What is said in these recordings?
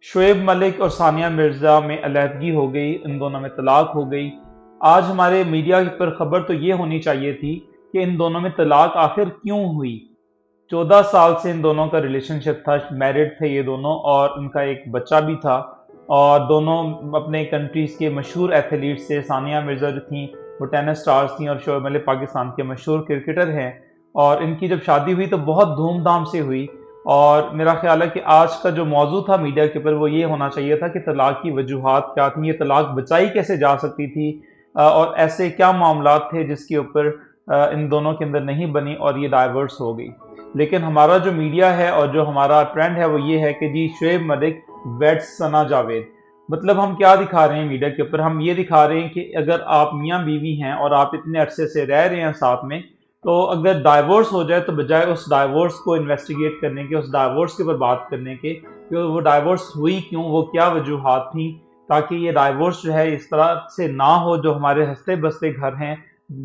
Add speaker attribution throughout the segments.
Speaker 1: शोएब मलिक और सानिया मिर्ज़ा में अलहदगी हो गई, इन दोनों में तलाक हो गई। आज हमारे मीडिया पर खबर तो ये होनी चाहिए थी कि इन दोनों में तलाक आखिर क्यों हुई। 14 साल से इन दोनों का रिलेशनशिप था, मैरिड थे ये दोनों और उनका एक बच्चा भी था। और दोनों अपने कंट्रीज़ के मशहूर एथलीट्स थे। सानिया मिर्ज़ा जो थी वो टेनिस स्टार्स थी और शोएब मलिक पाकिस्तान के मशहूर क्रिकेटर हैं। और इनकी जब शादी हुई तो बहुत धूमधाम से हुई। और मेरा ख्याल है कि आज का जो मौजू था मीडिया के ऊपर वो ये होना चाहिए था कि तलाक की वजूहात क्या थी, ये तलाक बचाई कैसे जा सकती थी, और ऐसे क्या मामलात थे जिसके ऊपर इन दोनों के अंदर नहीं बनी और ये डाइवर्स हो गई। लेकिन हमारा जो मीडिया है और जो हमारा ट्रेंड है वो ये है कि जी शोएब मलिक वेड्स सना जावेद। मतलब हम क्या दिखा रहे हैं मीडिया के ऊपर, हम ये दिखा रहे हैं कि अगर आप मियाँ बीवी हैं और आप इतने अरसे से रह रहे हैं साथ में, तो अगर डाइवोर्स हो जाए तो बजाय उस डाइवोर्स को इन्वेस्टिगेट करने के, उस डाइवोर्स के ऊपर बात करने के कि वो डाइवोर्स हुई क्यों, वो क्या वजूहात थी, ताकि ये डाइवोर्स जो है इस तरह से ना हो, जो हमारे हंसते बसते घर हैं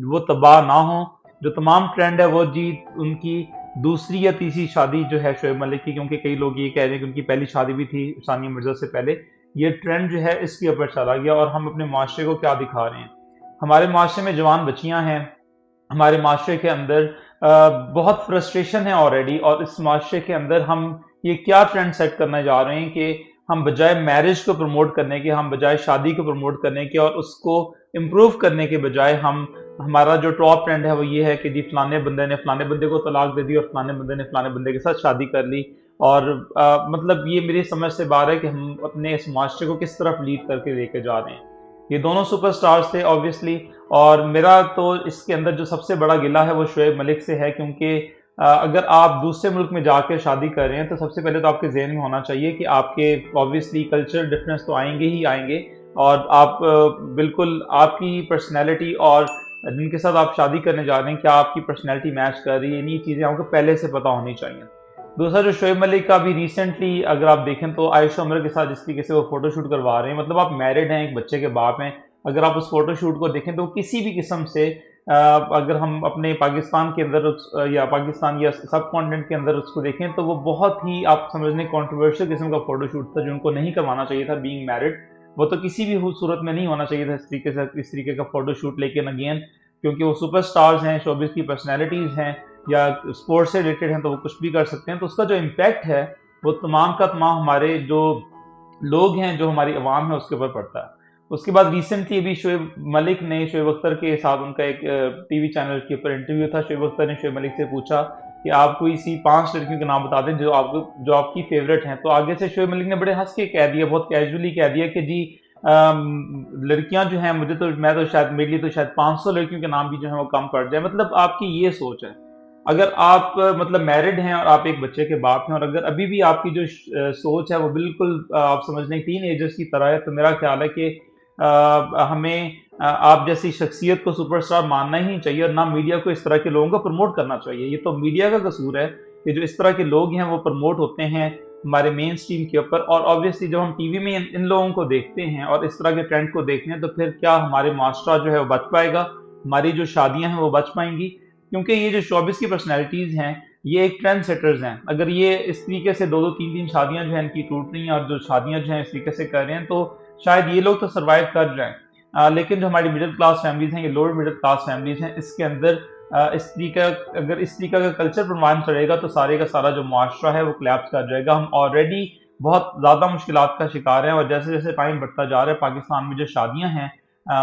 Speaker 1: वो तबाह ना हो। जो तमाम ट्रेंड है वो जी उनकी दूसरी या तीसरी शादी जो है शोएब मलिक की, क्योंकि कई लोग ये कह रहे हैं कि उनकी पहली शादी भी थी सानिया मिर्जा से पहले, ये ट्रेंड जो है इसके ऊपर चला गया। और हम अपने माशरे को क्या दिखा रहे हैं, हमारे माशरे में जवान बच्चियां हैं, हमारे माशरे के अंदर बहुत फ्रस्ट्रेशन है ऑलरेडी। और इस माशरे के अंदर हम ये क्या ट्रेंड सेट करने जा रहे हैं कि हम बजाय मैरिज को प्रमोट करने के, हम बजाय शादी को प्रमोट करने के और उसको इम्प्रूव करने के बजाय, हम हमारा जो टॉप ट्रेंड है वो ये है कि जी फलाने बंदे ने फलाने बंदे को तलाक दे दी और फलाने बंदे ने फलाने बंदे के साथ शादी कर ली। और मतलब ये मेरी समझ से बाहर है कि हम अपने इस माशरे को किस तरफ लीड करके लेके जा रहे हैं। ये दोनों सुपरस्टार्स थे ऑब्वियसली। और मेरा तो इसके अंदर जो सबसे बड़ा गिला है वो शोएब मलिक से है, क्योंकि अगर आप दूसरे मुल्क में जाकर शादी कर रहे हैं तो सबसे पहले तो आपके जहन में होना चाहिए कि आपके ऑब्वियसली कल्चर डिफरेंस तो आएंगे ही आएंगे। और आप बिल्कुल आपकी पर्सनैलिटी और जिनके साथ आप शादी करने जा रहे हैं क्या आपकी पर्सनैलिटी मैच कर रही है, इन्हीं चीज़ें आपको पहले से पता होनी चाहिए। दूसरा जो शोएब मलिक का भी रिसेंटली अगर आप देखें तो आयशा उमर के साथ जिस तरीके से वो फोटोशूट करवा रहे हैं, मतलब आप मैरिड हैं, एक बच्चे के बाप हैं, अगर आप उस फोटोशूट को देखें तो किसी भी किस्म से अगर हम अपने पाकिस्तान के अंदर या पाकिस्तान या सब कॉन्टिनेंट के अंदर उसको देखें तो वो बहुत ही आप समझ लें कंट्रोवर्शियल किस्म का फोटोशूट था जो उनको नहीं करवाना चाहिए था बीइंग मैरिड। वो तो किसी भी सूरत में नहीं होना चाहिए था इस तरीके का फोटोशूट। लेकिन अगेन क्योंकि वो सुपरस्टार्स हैं, शोबिस की पर्सनैलिटीज़ हैं या स्पोर्ट्स से रिलेटेड हैं, तो वो कुछ भी कर सकते हैं, तो उसका जो इम्पैक्ट है वो तमाम का तमाम हमारे जो लोग हैं, जो हमारी आवाम है उसके ऊपर पड़ता है। उसके बाद रिसेंटली अभी शोएब मलिक ने शोएब अख्तर के साथ उनका एक टीवी चैनल के ऊपर इंटरव्यू था। शोएब अख्तर ने शोएब मलिक से पूछा कि आप कोई सी 5 लड़कियों के नाम बता दें जो आपकी फेवरेट हैं। तो आगे से शोएब मलिक ने बड़े हंस के कह दिया, बहुत कैजुअली कह दिया कि जी लड़कियां जो हैं मुझे तो, मैं तो शायद मेरे लिए तो शायद 500 लड़कियों के नाम भी जो है वो कम पड़ जाए। मतलब आपकी ये सोच है। अगर आप मतलब मैरिड हैं और आप एक बच्चे के बाप हैं और अगर अभी भी आपकी जो सोच है वो बिल्कुल आप समझ लें टीन एजर्स की तरह है, तो मेरा ख्याल है कि हमें आप जैसी शख्सियत को सुपरस्टार मानना ही नहीं चाहिए और ना मीडिया को इस तरह के लोगों को प्रमोट करना चाहिए। ये तो मीडिया का कसूर है कि जो इस तरह के लोग हैं वो प्रमोट होते हैं हमारे मेन स्ट्रीम के ऊपर। और ऑब्वियसली जब हम टीवी में इन लोगों को देखते हैं और इस तरह के ट्रेंड को देखते हैं तो फिर क्या हमारे माशरा जो है वो बच पाएगा, हमारी जो शादियां हैं वो बच पाएंगी? क्योंकि ये जो शोबिस की पर्सनैलिटीज़ हैं ये एक ट्रेंड सेटर्स हैं। अगर ये इस तरीके से 2-2 3-3 शादियां जो हैं इनकी टूट रही हैं और जो शादियां जो हैं इस तरीके से कर रहे हैं तो शायद ये लोग तो सर्वाइव कर जाएं। लेकिन जो हमारी मिडिल क्लास फैमिलीज़ हैं, ये लोअर मिडिल क्लास फैमिलीज़ हैं, इसके अंदर अगर इस तरीका का कल्चर प्रमाण चलेगा तो सारे का सारा जो मुआशरा है वो कोलैप्स कर जाएगा। हम ऑलरेडी बहुत ज़्यादा मुश्किलात का शिकार हैं और जैसे जैसे टाइम बढ़ता जा रहा है पाकिस्तान में जो शादियां हैं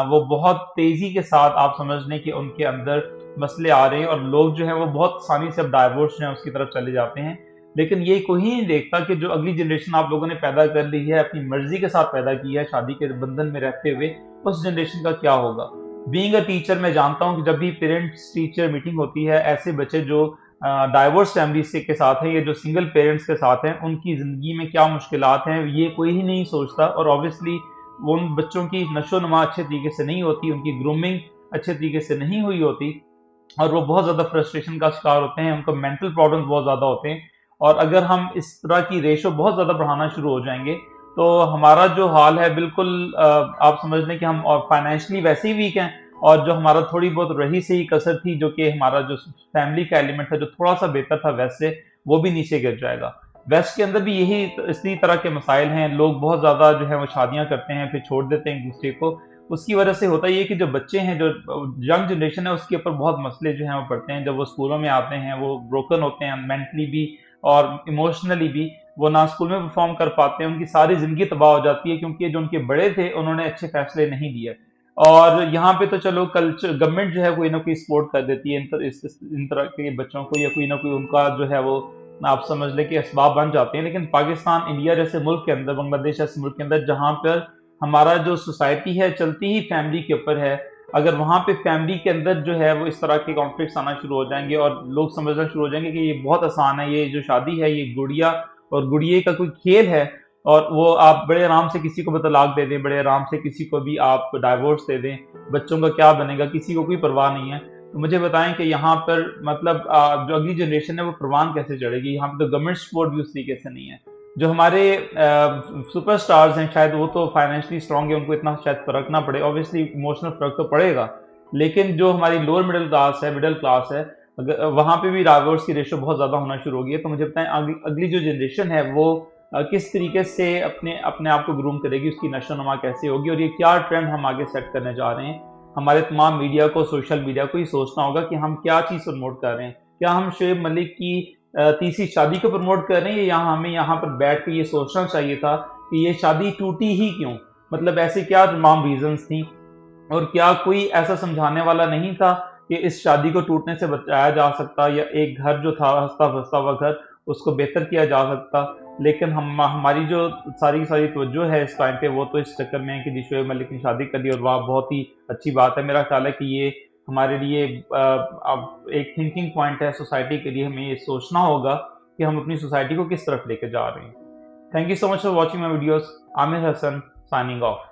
Speaker 1: वो बहुत तेज़ी के साथ आप समझ लें कि उनके अंदर मसले आ रहे हैं और लोग जो हैं वो बहुत आसानी से अब डाइवोर्स जो है उसकी तरफ चले जाते हैं। लेकिन ये कोई नहीं देखता कि जो अगली जनरेशन आप लोगों ने पैदा कर ली है, अपनी मर्जी के साथ पैदा की है शादी के बंधन में रहते हुए, उस जनरेशन का क्या होगा। बीइंग अ टीचर मैं जानता हूँ कि जब भी पेरेंट्स टीचर मीटिंग होती है, ऐसे बच्चे जो डाइवोर्स फैमिली से के साथ हैं या जो सिंगल पेरेंट्स के साथ हैं, उनकी ज़िंदगी में क्या मुश्किलात हैं ये कोई ही नहीं सोचता। और ऑब्वियसली उन बच्चों की नशो नुमा अच्छे तरीके से नहीं होती, उनकी ग्रूमिंग अच्छे तरीके से नहीं हुई होती और वो बहुत ज़्यादा फ्रस्ट्रेशन का शिकार होते हैं, उनको मेंटल प्रॉब्लम्स बहुत ज़्यादा होते हैं। और अगर हम इस तरह की रेशो बहुत ज़्यादा बढ़ाना शुरू हो जाएंगे तो हमारा जो हाल है बिल्कुल आप समझ लें कि हम और फाइनेंशियली वैसे ही वीक हैं और जो हमारा थोड़ी बहुत रही से ही कसर थी, जो कि हमारा जो फैमिली का एलिमेंट था जो थोड़ा सा बेहतर था, वैसे वो भी नीचे गिर जाएगा। वेस्ट के अंदर भी यही इसी तरह के मसाइल हैं। लोग बहुत ज़्यादा जो है वो शादियाँ करते हैं, फिर छोड़ देते हैं एक दूसरे को। उसकी वजह से होता ये है कि जो बच्चे हैं, जो यंग जनरेशन है, उसके ऊपर बहुत मसले जो हैं वो पड़ते हैं। जब वो स्कूलों में आते हैं, वो ब्रोकन होते हैं मेंटली भी और इमोशनली भी। वो ना स्कूल में परफॉर्म कर पाते हैं, उनकी सारी ज़िंदगी तबाह हो जाती है, क्योंकि जो उनके बड़े थे उन्होंने अच्छे फैसले नहीं दिए। और यहाँ पे तो चलो कल्चर गवर्नमेंट जो है कोई ना कोई सपोर्ट कर देती है इन तरह के बच्चों को, या कोई ना कोई उनका जो है वो आप समझ लें कि असबाब बन जाते हैं। लेकिन पाकिस्तान, इंडिया जैसे मुल्क के अंदर, बांग्लादेश जैसे मुल्क के अंदर, जहाँ पर हमारा जो सोसाइटी है चलती ही फैमिली के ऊपर है, अगर वहाँ पे फैमिली के अंदर जो है वो इस तरह के कॉन्फ्लिक्ट्स आना शुरू हो जाएंगे और लोग समझना शुरू हो जाएंगे कि ये बहुत आसान है, ये जो शादी है ये गुड़िया और गुड़िये का कोई खेल है, और वो आप बड़े आराम से किसी को भी तलाक दे दें, बड़े आराम से किसी को भी आप डाइवोर्स दे दें, बच्चों का क्या बनेगा, किसी को कोई परवाह नहीं है। तो मुझे बताएं कि यहाँ पर मतलब जो अगली जनरेशन है वो परवान कैसे चढ़ेगी? यहाँ पे तो गवर्नमेंट सपोर्ट भी उस तरीके से नहीं है। जो हमारे सुपरस्टार्स हैं, शायद वो तो फाइनेंशियली स्ट्रांग है, उनको इतना शायद फर्क ना पड़े, ऑब्वियसली इमोशनल फर्क तो पड़ेगा। लेकिन जो हमारी लोअर मिडिल क्लास है, वहाँ पे भी डाइवोर्स की रेशो बहुत ज़्यादा होना शुरू हो गई है। तो मुझे बताएं अगली जो जनरेशन है वो किस तरीके से अपने अपने आप को ग्रूम करेगी, उसकी नशो नुमा कैसे होगी, और ये क्या ट्रेंड हम आगे सेट करने जा रहे हैं। हमारे तमाम मीडिया को, सोशल मीडिया को ही सोचना होगा कि हम क्या चीज़ प्रमोट कर रहे हैं। क्या हम शोएब मलिक की तीसरी शादी को प्रमोट कर रहे हैं, या हमें यहाँ पर बैठ के ये सोचना चाहिए था कि ये शादी टूटी ही क्यों, मतलब ऐसे क्या तमाम रीजंस थी, और क्या कोई ऐसा समझाने वाला नहीं था कि इस शादी को टूटने से बचाया जा सकता, या एक घर जो था हंसता फंसता हुआ घर, उसको बेहतर किया जा सकता। लेकिन हमारी जो सारी सारी तवज्जो है इस टाइम पे, वो तो इस चक्कर में है कि जी शोएब मलिक ने शादी कर दी और वाह बहुत ही अच्छी बात है। मेरा ख्याल है कि ये हमारे लिए अब एक थिंकिंग पॉइंट है सोसाइटी के लिए। हमें ये सोचना होगा कि हम अपनी सोसाइटी को किस तरफ लेके जा रहे हैं। Thank you so much for watching my videos. Aamir Hasan signing of.